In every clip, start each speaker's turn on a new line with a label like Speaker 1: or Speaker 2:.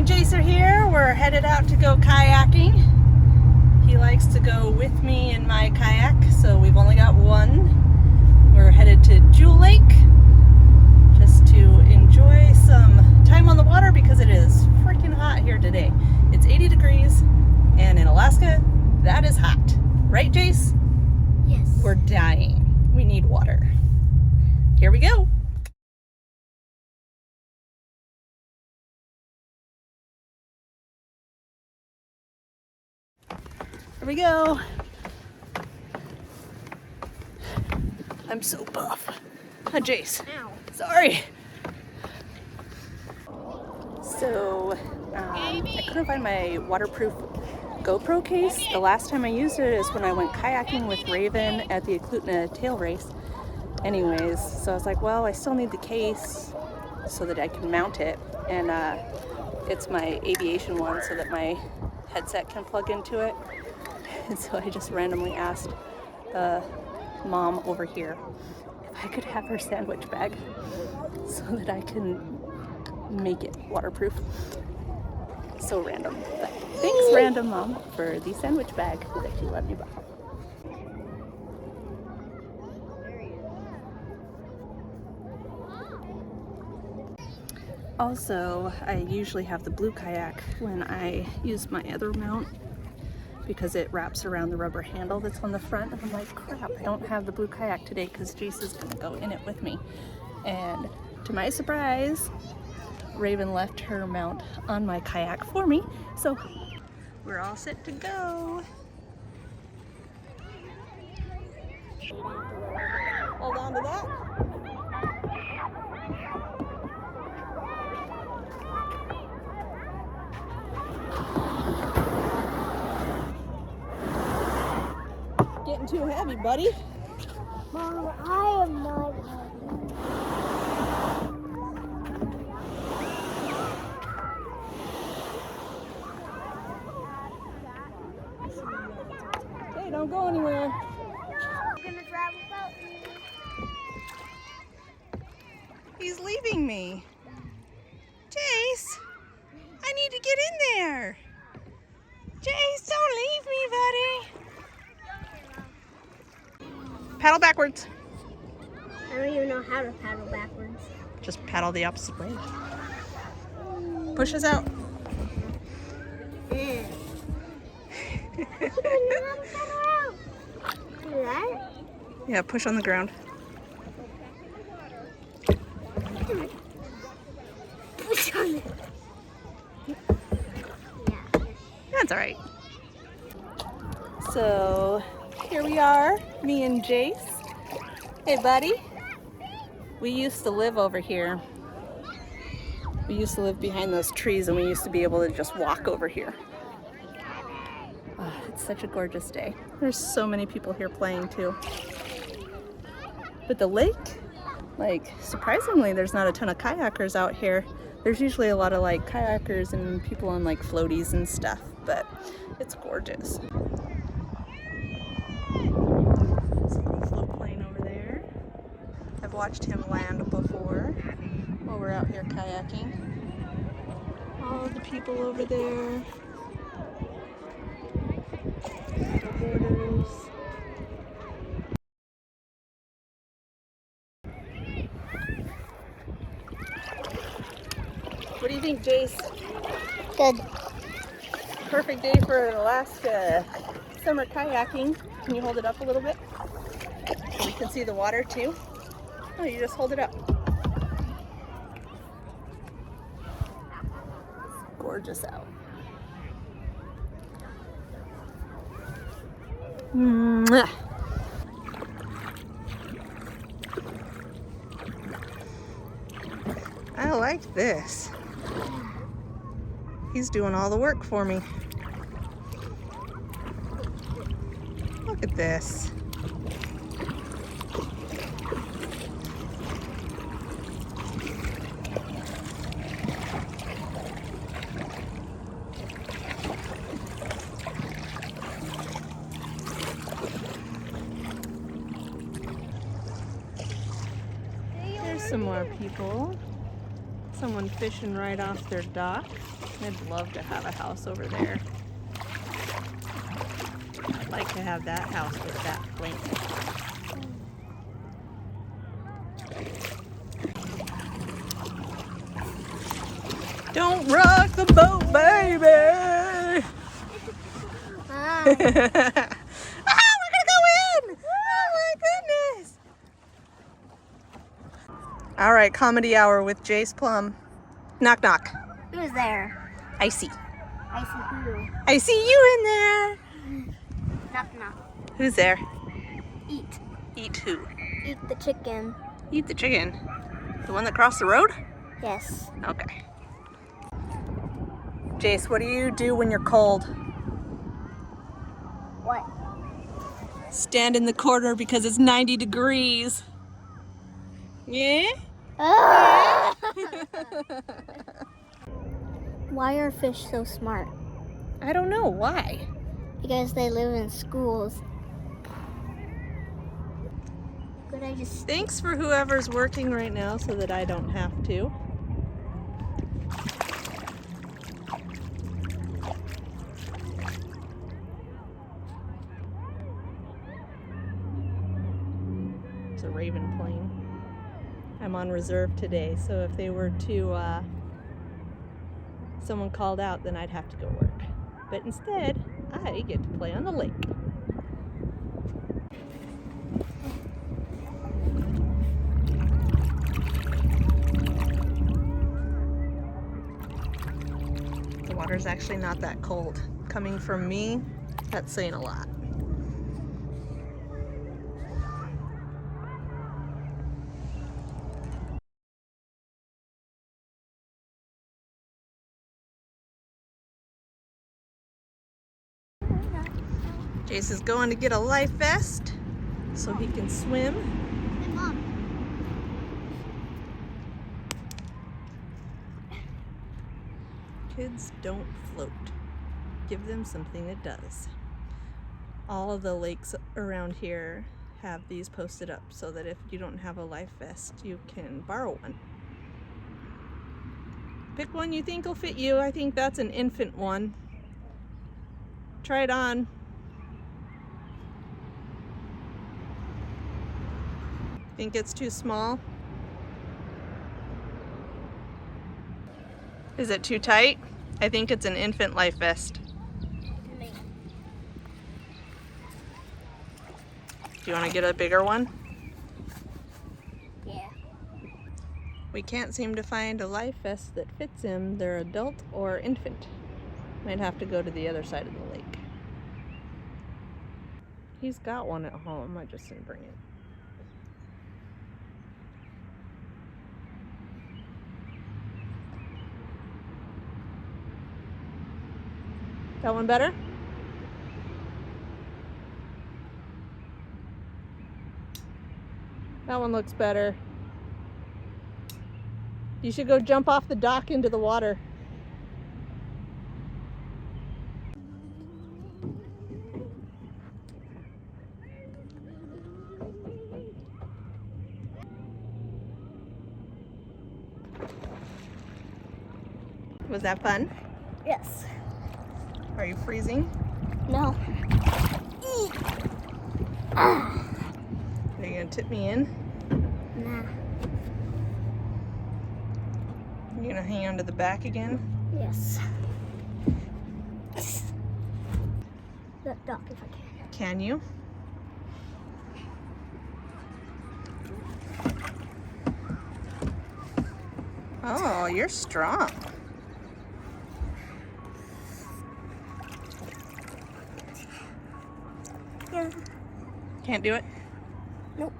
Speaker 1: and Jace are here. We're headed out to go kayaking. He likes to go with me in my kayak, so we've only got one. We're headed to Jewel Lake just to enjoy some time on the water because it is freaking hot here today. It's 80 degrees, and in Alaska, that is hot. Right, Jace?
Speaker 2: Yes.
Speaker 1: We're dying. We need water. Here we go. Here we go. I'm so buff. Huh, Jace?
Speaker 2: Ow.
Speaker 1: Sorry. So, I couldn't find my waterproof GoPro case. The last time I used it is when I went kayaking with Raven at the Eklutna tail race. Anyways, so I was like, well, I still need the case so that I can mount it. And it's my aviation one so that my headset can plug into it. And so I just randomly asked mom over here if I could have her sandwich bag so that I can make it waterproof. So random. But thanks, random mom, for the sandwich bag that you let me buy. Also, I usually have the blue kayak when I use my other mount because it wraps around the rubber handle that's on the front. And I'm like, crap, I don't have the blue kayak today because Jace is gonna go in it with me. And to my surprise, Raven left her mount on my kayak for me. So we're all set to go. Hold on to that. Getting too heavy, buddy.
Speaker 2: Mom, I am not
Speaker 1: Hey, don't go anywhere.
Speaker 2: I'm gonna drive without you.
Speaker 1: He's leaving me. Jace, I need to get in there. Jace, don't leave me, buddy. Paddle backwards.
Speaker 2: I don't even know how to paddle backwards.
Speaker 1: Just paddle the opposite way. Push us out.
Speaker 2: I don't know how to paddle out. Do that?
Speaker 1: Yeah, push on the ground.
Speaker 2: Push on it. Yeah.
Speaker 1: That's all right. So here we are, me and Jace. Hey, buddy. We used to live over here. We used to live behind those trees, and we used to be able to just walk over here. Oh, it's such a gorgeous day. There's so many people here playing too. But the lake, like, surprisingly, there's not a ton of kayakers out here. There's usually a lot of like kayakers and people on like floaties and stuff, but it's gorgeous. Float plane over there. I've watched him land before while we're out here kayaking. All the people over there. Boarders. What do you think, Jace?
Speaker 2: Good.
Speaker 1: Perfect day for Alaska summer kayaking. Can you hold it up a little bit? So we can see the water too. Oh, you just hold it up. It's gorgeous out. Mwah. I like this. He's doing all the work for me. Look at this. There's some more people. someone fishing right off their dock. I'd love to have a house over there. I'd like to have that house with that blanket. Don't rock the boat, baby!
Speaker 2: Ah.
Speaker 1: We're gonna go in! Oh my goodness! All right, comedy hour with Jace Plum. Knock, knock.
Speaker 2: Who's there?
Speaker 1: I see.
Speaker 2: I see who.
Speaker 1: I see you in there.
Speaker 2: Knock knock.
Speaker 1: Who's there?
Speaker 2: Eat.
Speaker 1: Eat who?
Speaker 2: Eat the chicken.
Speaker 1: Eat the chicken. The one that crossed the road?
Speaker 2: Yes.
Speaker 1: Okay. Jace, what do you do when you're cold?
Speaker 2: What?
Speaker 1: Stand in the corner because it's 90 degrees. Yeah?
Speaker 2: Ah! Why are fish so smart?
Speaker 1: I don't know. Why?
Speaker 2: Because they live in schools. Could I just...
Speaker 1: Thanks for whoever's working right now so that I don't have to. It's a Raven plane. I'm on reserve today, so if they were to, someone called out, then I'd have to go work. But instead, I get to play on the lake. The water's actually not that cold. Coming from me, that's saying a lot. Jace is going to get a life vest so he can swim.
Speaker 2: Hey, Mom.
Speaker 1: Kids don't float. Give them something that does. All of the lakes around here have these posted up so that if you don't have a life vest, you can borrow one. Pick one you think will fit you. I think that's an infant one. Try it on. Think it's too small? Is it too tight? I think it's an infant life vest. Do you want to get a bigger one?
Speaker 2: Yeah.
Speaker 1: We can't seem to find a life vest that fits him. They're adult or infant. Might have to go to the other side of the lake. He's got one at home. I just didn't bring it. That one better? That one looks better. You should go jump off the dock into the water. Was that fun?
Speaker 2: Yes.
Speaker 1: Are you freezing?
Speaker 2: No.
Speaker 1: Are you gonna tip me in?
Speaker 2: Nah.
Speaker 1: You gonna hang on to the back again?
Speaker 2: Yes. The dock if I can.
Speaker 1: Can you? Oh, you're strong.
Speaker 2: Yeah.
Speaker 1: Can't do it?
Speaker 2: Nope.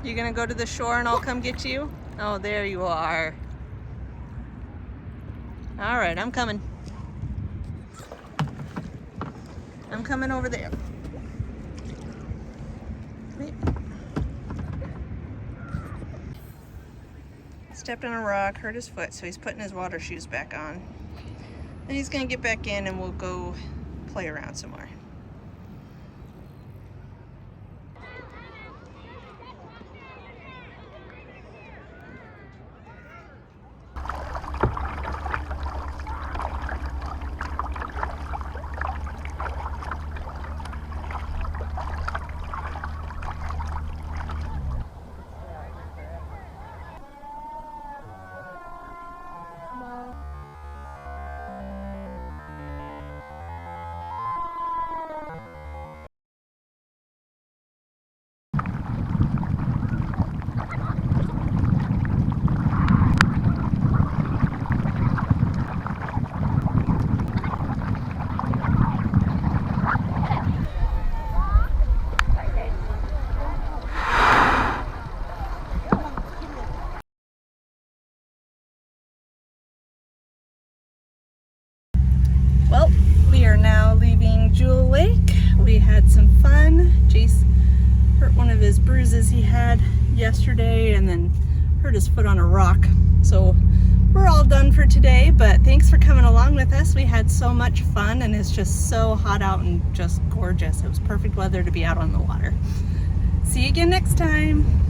Speaker 1: You gonna go to the shore and I'll come get you? Oh, there you are. All right, I'm coming. I'm coming over there. Wait. Stepped on a rock, hurt his foot, so he's putting his water shoes back on. Then he's gonna get back in and we'll go play around some more. Well, we are now leaving Jewel Lake. We had some fun. Jace hurt one of his bruises he had yesterday and then hurt his foot on a rock. So we're all done for today, but thanks for coming along with us. We had so much fun and it's just so hot out and just gorgeous. It was perfect weather to be out on the water. See you again next time.